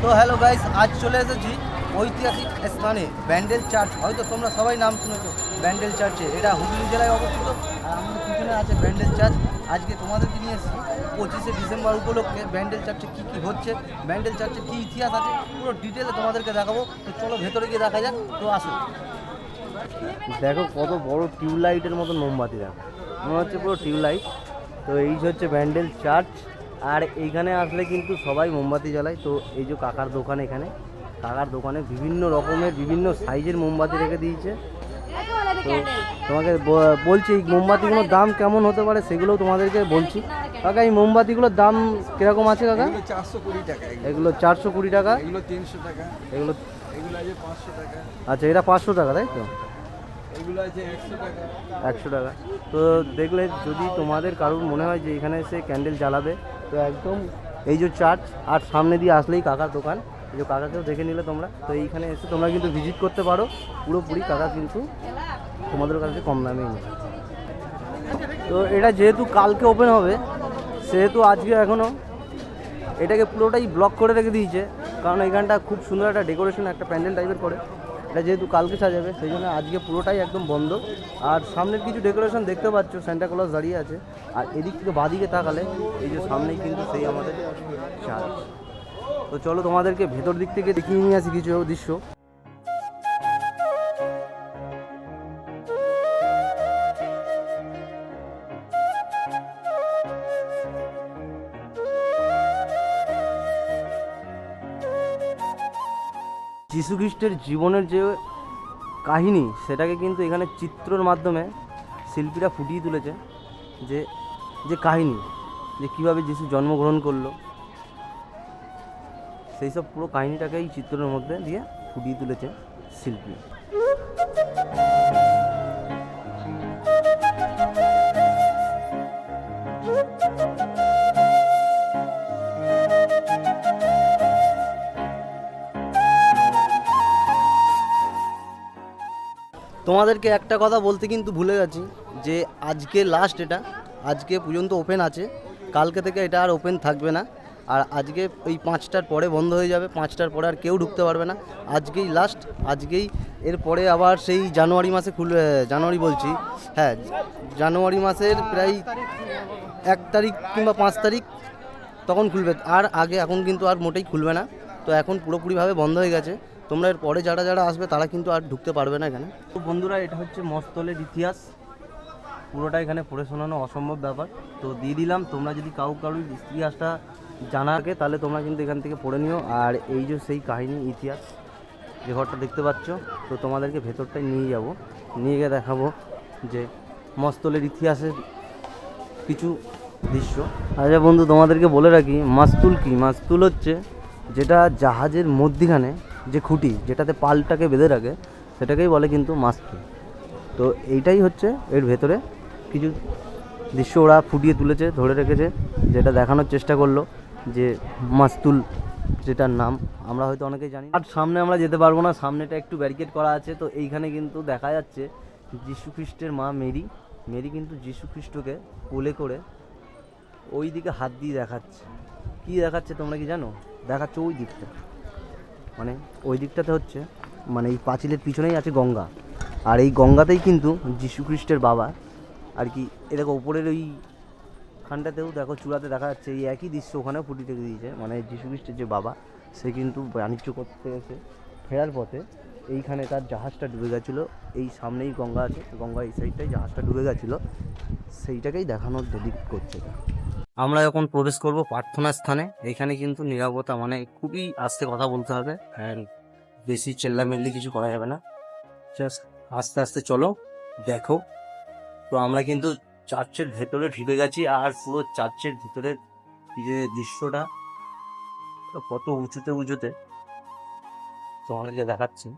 তো hello guys, আজ চলে এসেছি ঐতিহাসিক স্থানে ব্যান্ডেল চার্চ। হয়তো তোমরা সবাই নাম শুনেছো ব্যান্ডেল চার্চে। এটা হুগলি জেলায় অবস্থিত আর আমাদের পিছনে আছে ব্যান্ডেল চার্চ। আজকে তোমাদেরকে নিয়ে এসেছি 25শে ডিসেম্বর উপলক্ষে ব্যান্ডেল চার্চে কী কী হচ্ছে, ব্যান্ডেল চার্চে কী ইতিহাস আছে, পুরো ডিটেলে তোমাদেরকে দেখাবো। তো চলো ভেতরে গিয়ে দেখা যাক। তো আসো, দেখো কত বড় টিউবলাইটের মতন মোমবাতি, দেখো মনে হচ্ছে পুরো টিউবলাইট। তো এই হচ্ছে ব্যান্ডেল চার্চ। আর এইখানে আসলে কিন্তু সবাই মোমবাতি জ্বালায়। তো এই যে কাকার দোকান, এখানে কাকার দোকানে বিভিন্ন রকমের বিভিন্ন সাইজের মোমবাতি রেখে দিয়েছে। তো তোমাকে বলছি এই মোমবাতিগুলোর দাম কেমন হতে পারে সেগুলোও তোমাদেরকে বলছি। কাকা এই মোমবাতিগুলোর দাম কীরকম আছে কাকা? 420 টাকা। এগুলো 420 টাকা, এগুলো 300 টাকা, এগুলো আছে 500 টাকা। আচ্ছা, এটা 500 টাকা, তাই তো? এগুলো আছে 100 টাকা। 100 টাকা। তো দেখলে যদি তোমাদের কারোর মনে হয় যে এখানে এসে ক্যান্ডেল জ্বালাবে, তো একদম এই যে চার্চ আর সামনে দিয়ে আসলেই কাকার দোকান। এই যে কাকাকেও দেখে নিলে তোমরা, তো এইখানে এসে তোমরা কিন্তু ভিজিট করতে পারো। পুরোপুরি কাকা কিন্তু তোমাদের কাছে কম দামেই নেই। তো এটা যেহেতু কালকে ওপেন হবে, সেহেতু আজকে এখনও এটাকে পুরোটাই ব্লক করে রেখে দিয়েছে। কারণ এইখানটা খুব সুন্দর একটা ডেকোরেশন, একটা প্যান্ডেল টাইপের করে। এটা যেহেতু কালকে সাজাবে, সেই জন্য আজকে পুরোটাই একদম বন্ধ। আর সামনের কিছু ডেকোরেশন দেখতে পাচ্ছ, সান্টা ক্লজ দাঁড়িয়ে আছে। আর এদিক থেকে বাদিকে তাকালে এই যে সামনেই কিন্তু সেই আমাদের চার্চ। তো চলো তোমাদেরকে ভেতর দিক থেকে দেখিয়ে নিয়ে আসি কিছু দৃশ্য। যীশু খ্রিস্টের জীবনের যে কাহিনী, সেটাকে কিন্তু এখানে চিত্রর মাধ্যমে শিল্পীরা ফুটিয়ে তুলেছে। যে যে কাহিনী, যে কীভাবে যীশু জন্মগ্রহণ করলো, সেই সব পুরো কাহিনীটাকে এই চিত্রের মধ্যে দিয়ে ফুটিয়ে তুলেছে শিল্পী। তোমাদেরকে একটা কথা বলতে কিন্তু ভুলে গেছি, যে আজকে লাস্ট, এটা আজকে পর্যন্ত ওপেন আছে। কালকে থেকে এটা আর ওপেন থাকবে না। আর আজকে ওই 5টার পরে বন্ধ হয়ে যাবে। 5টার পরে আর কেউ ঢুকতে পারবে না। আজকেই লাস্ট, আজকেই। এরপরে আবার সেই জানুয়ারি মাসে খুলবে, জানুয়ারি বলছি, হ্যাঁ জানুয়ারি মাসের প্রায় 1 তারিখ কিংবা 5 তারিখ তখন খুলবে। আর আগে এখন কিন্তু আর মোটেই খুলবে না। তো এখন পুরোপুরিভাবে বন্ধ হয়ে গেছে। তোমরা এর পরে যারা যারা আসবে তারা কিন্তু আর ঢুকতে পারবে না এখানে। তো বন্ধুরা, এটা হচ্ছে মস্তলের ইতিহাস। পুরোটা এখানে পড়ে শোনানো অসম্ভব ব্যাপার। তো দিয়ে দিলাম, তোমরা যদি কারোর ইতিহাসটা জানা থাকে তাহলে তোমরা কিন্তু এখান থেকে পড়ে নিও। আর এই যে সেই কাহিনী, ইতিহাস, যে ঘরটা দেখতে পাচ্ছ, তো তোমাদেরকে ভেতরটায় নিয়ে যাব, নিয়ে গিয়ে দেখাবো যে মস্তলের ইতিহাসের কিছু দৃশ্য। আচ্ছা বন্ধু, তোমাদেরকে বলে রাখি মাস্তুল কি। মাস্তুল হচ্ছে যেটা জাহাজের মধ্যিখানে যে খুঁটি, যেটাতে পালটাকে বেঁধে রাখে, সেটাকেই বলে কিন্তু মাস্তুল। তো এইটাই হচ্ছে এর ভেতরে কিছু দৃশ্য ওরা ফুটিয়ে তুলেছে, ধরে রেখেছে, যেটা দেখানোর চেষ্টা করলো যে মাস্তুল, যেটার নাম আমরা হয়তো অনেকেই জানি। আর সামনে আমরা যেতে পারবো না, সামনেটা একটু ব্যারিকেড করা আছে। তো এইখানে কিন্তু দেখা যাচ্ছে যীশু খ্রিস্টের মা মেরি, মেরি কিন্তু যীশু খ্রিস্টকে কোলে করে ওই দিকে হাত দিয়ে দেখাচ্ছে। কি দেখাচ্ছে তোমরা কি জানো? দেখাচ্ছে ওই দিকটা, মানে ওই দিকটাতে হচ্ছে, মানে এই পাঁচিলের পিছনেই আছে গঙ্গা। আর এই গঙ্গাতেই কিন্তু যীশু খ্রিস্টের বাবা আর কি, এরকম ওপরের ওই খানটাতেও দেখো, চূড়াতে দেখা যাচ্ছে এই একই দৃশ্য ওখানেও ফুটিয়ে রেখে দিয়েছে। মানে যীশু খ্রিস্টের যে বাবা, সে কিন্তু বাণিজ্য করতে এসে ফেরার পথে এইখানে তার জাহাজটা ডুবে গেছিলো। এই সামনেই গঙ্গা আছে, গঙ্গা এই সাইডটাই জাহাজটা ডুবে গেছিলো, সেইটাকেই দেখানোর ডেডিকেট করছে। আমরা যখন প্রবেশ করব প্রার্থনা স্থানে, এখানে কিন্তু নিরাপত্তা, মানে খুবই আস্তে কথা বলতে হবে। অ্যান্ড বেশি চেল্লামেল্লি কিছু করা যাবে না। জাস্ট আস্তে আস্তে চলো, দেখো। তো আমরা কিন্তু চার্চের ভেতরে ঢুকে গেছি। আর পুরো চার্চের ভিতরের যে দৃশ্যটা কত উঁচুতে উঁচুতে তোমাদেরকে দেখাচ্ছি।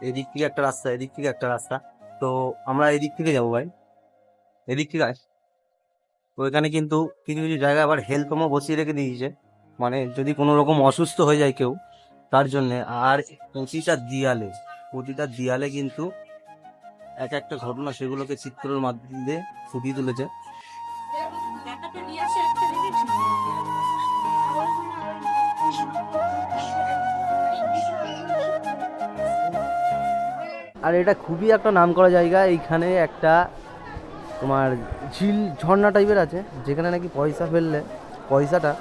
এদিক থেকে একটা রাস্তা, এদিক থেকে একটা রাস্তা। তো আমরা এদিক থেকে যাবো ভাই, এদিক থেকে আস। তো এখানে কিন্তু কিছু কিছু জায়গায় আবার হেলথ হোমও বসিয়ে রেখে দিয়েছে, মানে যদি কোনো রকম অসুস্থ হয়ে যায় কেউ, তার জন্যে। আর প্রতিটা দিয়ালে কিন্তু এক একটা ঘটনা, সেগুলোকে চিত্রের মাধ্যমে ফুটিয়ে তুলেছে। আর এটা খুবই একটা নামকরা জায়গা। এইখানে একটা তোমার ঝিল ঝর্ণা টাইপের আছে, যেখানে নাকি পয়সা ফেললে পয়সাটা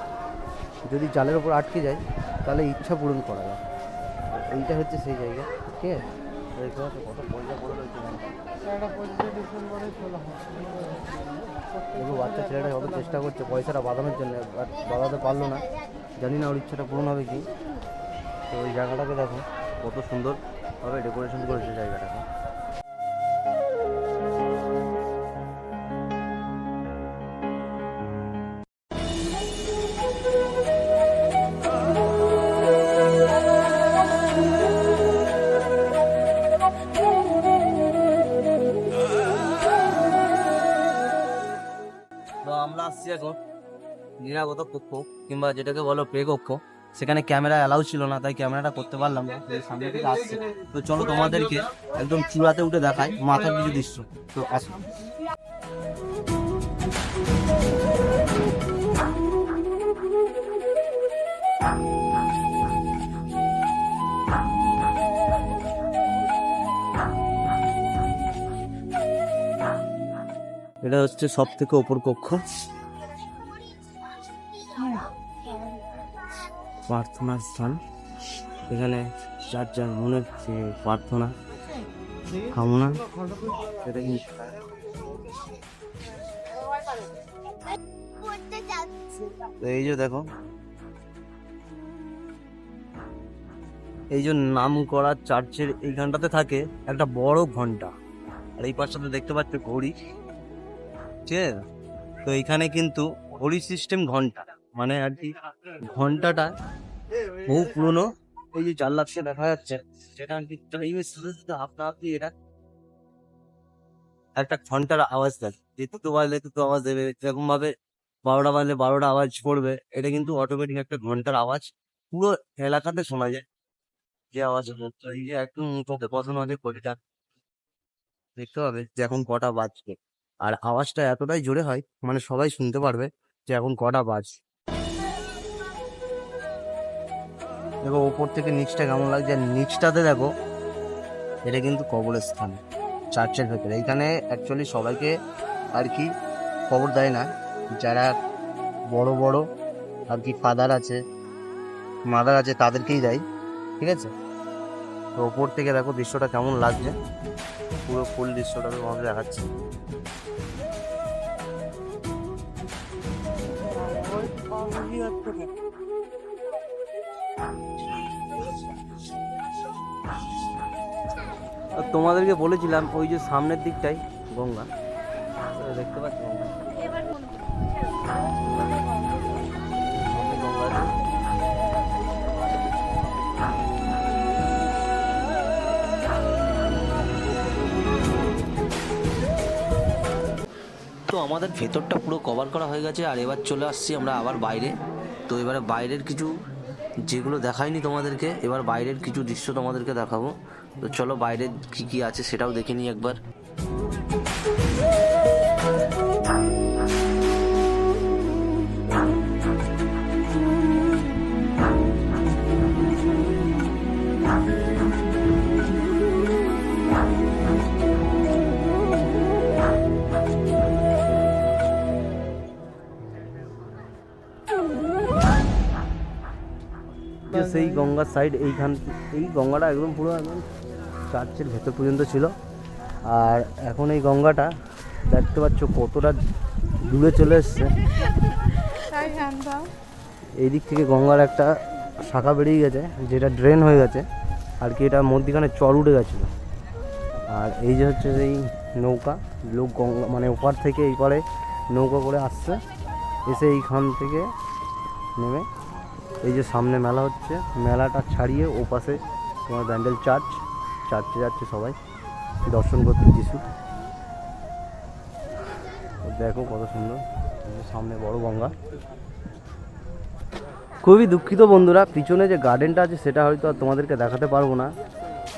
যদি জালের ওপর আটকে যায় তাহলে ইচ্ছা পূরণ করা যায়। এইটা হচ্ছে সেই জায়গা, ঠিক আছে? দেখতে পাচ্ছ কত পয়সা পড়ে রয়েছে এখানে। দেখো বাচ্চা ছেলেটা কত চেষ্টা করছে পয়সাটা বাঁধানোর জন্য, বাট বাঁধাতে পারলো না। জানি না ওর ইচ্ছাটা পূরণ হবে কি। তো ওই জায়গাটাকে দেখো কত সুন্দরভাবে ডেকোরেশন করেছে জায়গাটাকে। তো আমরা আসছি এখন নিরাপত্তা কক্ষ, কিংবা যেটাকে বলো প্রে কক্ষ। সেখানে ক্যামেরা অ্যালাউ ছিল না, তাই ক্যামেরাটা করতে পারলাম না। এই সামনে থেকে আসছে, তো চলো তোমাদেরকে একদম চূড়াতে উঠে দেখাই মাথার কিছু দৃশ্য। তো আসো। এটা হচ্ছে সব থেকে ওপর কক্ষ, প্রার্থনার স্থান। এখানে যার যার মনের যে প্রার্থনা কামনা সেটা কিন্তু তো এই যে দেখো, এই যে নাম করা চার্চের এইখানটাতে থাকে একটা বড় ঘন্টা, আর এই পাশটাতে দেখতে পাচ্ছ ঘড়ি, ঠিক আছে? তো এইখানে কিন্তু ঘড়ি সিস্টেম ঘন্টা, মানে আর কি ঘন্টাটা বহু পুরনো। এই যে জানলাতে দেখা যাচ্ছে সেটা আর কি টাইমের সাথে সাথে আপনা আপনি এটা একটা ঘন্টার আওয়াজ দেয়, যে দুটো বাজলে দুটো আওয়াজ দেবে, এরকম ভাবে 12টা বাজলে 12টা আওয়াজ করবে। এটা কিন্তু অটোমেটিক একটা ঘন্টার আওয়াজ, পুরো এলাকাতে শোনা যায় যে আওয়াজ হচ্ছে। এই যে একদম মুখে পছন্দ আছে ঘড়িটা দেখতে হবে যে এখন কটা বাজবে, আর আওয়াজটা এতটাই জোরে হয় মানে সবাই শুনতে পারবে যে এখন কটা বাজ। দেখো ওপর থেকে নিচটা কেমন লাগছে, আর নিচটাতে দেখো এটা কিন্তু কবরস্থান চার্চের ভেতরে। এইখানে অ্যাকচুয়ালি সবাইকে আর কি খবর দেয় না, যারা বড় বড় আর কি ফাদার আছে মাদার আছে তাদেরকেই দেয়, ঠিক আছে? তো ওপর থেকে দেখো দৃশ্যটা কেমন লাগছে, পুরো ফুল দৃশ্যটা তোমাকে দেখাচ্ছি। আর তোমাদেরকে বলেছিলাম ওই যে সামনের দিকটাই গঙ্গা, দেখতে পাচ্ছ গঙ্গা। সামনে গঙ্গা আছে। তো আমাদের ভেতরটা পুরো কভার করা হয়ে গেছে, আর এবার চলে আসছি আমরা আবার বাইরে। তো এবারে বাইরের কিছু যেগুলো দেখাইনি তোমাদেরকে, এবার বাইরের কিছু দৃশ্য তোমাদেরকে দেখাবো। তো চলো বাইরে কি কি আছে সেটাও দেখে নিই একবার। সেই গঙ্গার সাইড এইখান, এই গঙ্গাটা একদম পুরো একদম চার্চের ভেতর পর্যন্ত ছিল। আর এখন এই গঙ্গাটা দেখতে পাচ্ছ কতটা দূরে চলে এসছে। এই দিক থেকে গঙ্গার একটা শাখা বেরিয়ে গেছে, যেটা ড্রেন হয়ে গেছে আর কি, এটা মধ্যিখানে চর উঠে গেছিলো। আর এই যে হচ্ছে সেই নৌকা, লোক গঙ্গা মানে ওপার থেকে এই পারে নৌকা করে আসছে, এসে এইখান থেকে নেমে এই যে সামনে মেলা হচ্ছে, মেলাটা ছাড়িয়ে ও পাশে তোমার ব্যান্ডেল চার্চে যাচ্ছে সবাই দর্শন করতে যিশু। দেখো কত সুন্দর সামনে বড় গঙ্গা। খুবই দুঃখিত বন্ধুরা, পিছনে যে গার্ডেনটা আছে সেটা হয়তো আর তোমাদেরকে দেখাতে পারবো না,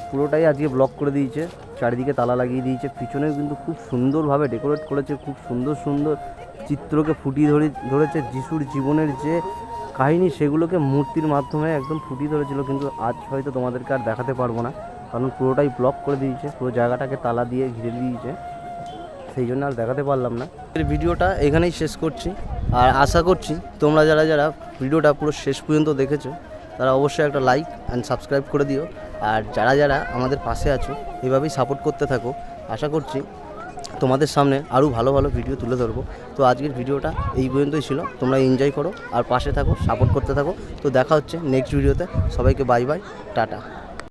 পুরোটাই আজকে ব্লক করে দিয়েছে, চারিদিকে তালা লাগিয়ে দিয়েছে। পিছনেও কিন্তু খুব সুন্দরভাবে ডেকোরেট করেছে, খুব সুন্দর সুন্দর চিত্রকে ফুটিয়ে ধরেছে যিশুর জীবনের যে কাহিনী সেগুলোকে মূর্তির মাধ্যমে একদম ফুটিয়ে ধরেছিল, কিন্তু আজ হয়তো তোমাদেরকে আর দেখাতে পারবো না। কারণ পুরোটাই ব্লক করে দিয়েছে, পুরো জায়গাটাকে তালা দিয়ে ঘিরে দিয়েছে, সেই জন্য আর দেখাতে পারলাম না। এর ভিডিওটা এখানেই শেষ করছি, আর আশা করছি তোমরা যারা যারা ভিডিওটা পুরো শেষ পর্যন্ত দেখেছো তারা অবশ্যই একটা লাইক অ্যান্ড সাবস্ক্রাইব করে দিও। আর যারা যারা আমাদের পাশে আছো এভাবেই সাপোর্ট করতে থাকো। আশা করছি তোমাদের সামনে আরও ভালো ভালো ভিডিও তুলে ধরবো। তো আজকের ভিডিওটা এই পর্যন্তই ছিল, তোমরা এনজয় করো আর পাশে থাকো, সাপোর্ট করতে থাকো। তো দেখা হচ্ছে নেক্সট ভিডিওতে। সবাইকে বাই বাই, টাটা।